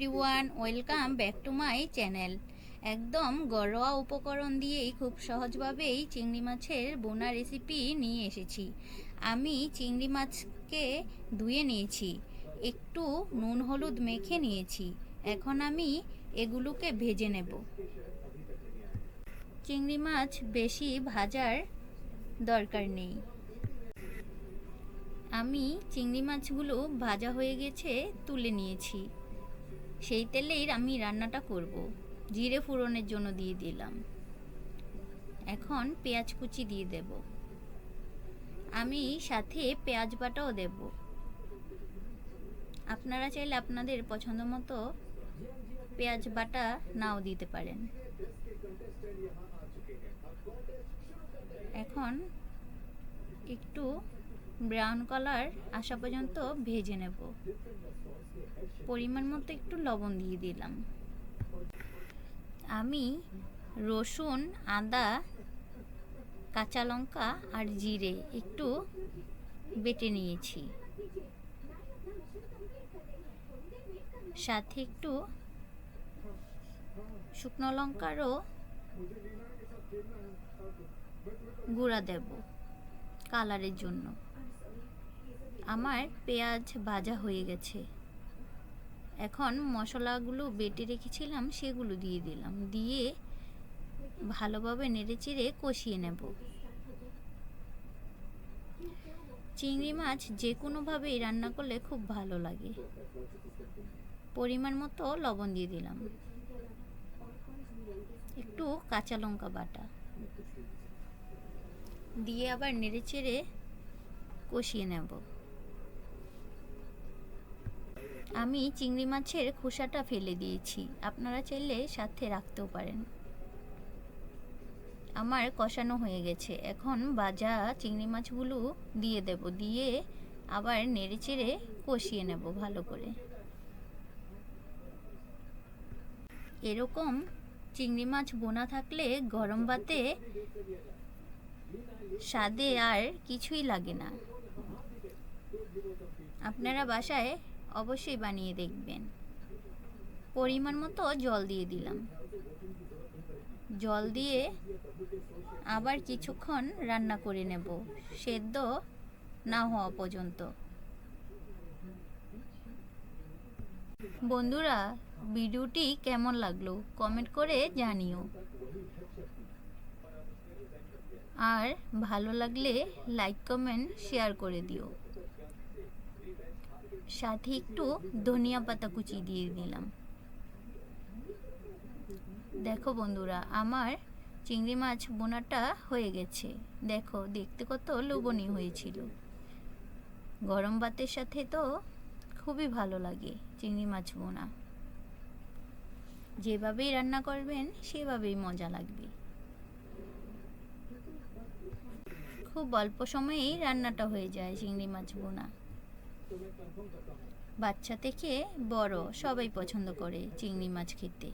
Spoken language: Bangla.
Everyone, welcome back to my channel. একদম ঘরোয়া উপকরণ দিয়েই খুব সহজভাবেই চিংড়ি মাছের বোনা রেসিপি নিয়ে এসেছি। আমি চিংড়ি মাছকে ধুয়ে নিয়েছি, একটু নুন হলুদ মেখে নিয়েছি। এখন আমি এগুলোকে ভেজে নেব। চিংড়ি মাছ বেশি ভাজার দরকার নেই। আমি চিংড়ি মাছগুলো ভাজা হয়ে গেছে তুলে নিয়েছি। সেই তেলেই আমি রান্নাটা করব। জিরে ফোড়নের জন্য দিয়ে দিলাম। এখন পেঁয়াজ কুচি দিয়ে দেব। আমি সাথে পেঁয়াজ বাটাও দেব। আপনারা চাইলে আপনাদের পছন্দ মতো পেঁয়াজ বাটা নাও দিতে পারেন। এখন একটু ব্রাউন কালার আসা পর্যন্ত ভেজে নেব। পরিমাণ মতো একটু লবণ দিয়ে দিলাম। আমি রসুন, আদা, কাঁচা লঙ্কা আর জিরে একটু বেটে নিয়েছি। সাথে একটু শুকনো লঙ্কারও গুঁড়া দেব কালারের জন্য। আমার পেঁয়াজ ভাজা হয়ে গেছে। এখন মশলাগুলো বেটে রেখেছিলাম সেগুলো দিয়ে দিলাম। দিয়ে ভালোভাবে নেড়েচেড়ে কষিয়ে নেব। চিংড়ি মাছ যে কোনোভাবেই রান্না করলে খুব ভালো লাগে। পরিমাণ মতো লবণ দিয়ে দিলাম, একটু কাঁচা লঙ্কা বাটা দিয়ে আবার নেড়েচেড়ে কষিয়ে নেব। আমি চিংড়ি মাছের খোসাটা ফেলে দিয়েছি, আপনারা চাইলে সাথে রাখতেও পারেন। আমার কষানো হয়ে গেছে। এখন ভাজা চিংড়ি মাছগুলো দিয়ে দেব। দিয়ে আবার নেড়েচেড়ে কষিয়ে নেব ভালো করে। এরকম চিংড়ি মাছ বোনা থাকলে গরম ভাতে স্বাদে আর কিছুই লাগে না। আপনারা বাসায় অবশ্যই বানিয়ে দেখবেন। পরিমাণ মতো জল দিয়ে দিলাম। জল দিয়ে আবার কিছুক্ষণ রান্না করে নেব, সেদ্ধ না হওয়া পর্যন্ত। বন্ধুরা, ভিডিওটি কেমন লাগলো কমেন্ট করে জানিও। আর ভালো লাগলে লাইক কমেন্ট শেয়ার করে দিও। সাথে একটু ধনিয়া পাতা কুচি দিয়ে দিলাম। দেখো বন্ধুরা, আমার চিংড়ি মাছ বোনাটা হয়ে গেছে। দেখো, দেখতে কত লোভনীয় হয়েছিল। গরম ভাতের সাথে তো খুবই ভালো লাগে চিংড়ি মাছ বোনা। যেভাবেই রান্না করবেন সেভাবেই মজা লাগবে। খুব অল্প সময়েই রান্নাটা হয়ে যায় চিংড়ি মাছ বোনা। বাচ্চা থেকে বড় সবাই পছন্দ করে চিংড়ি মাছ খেতে।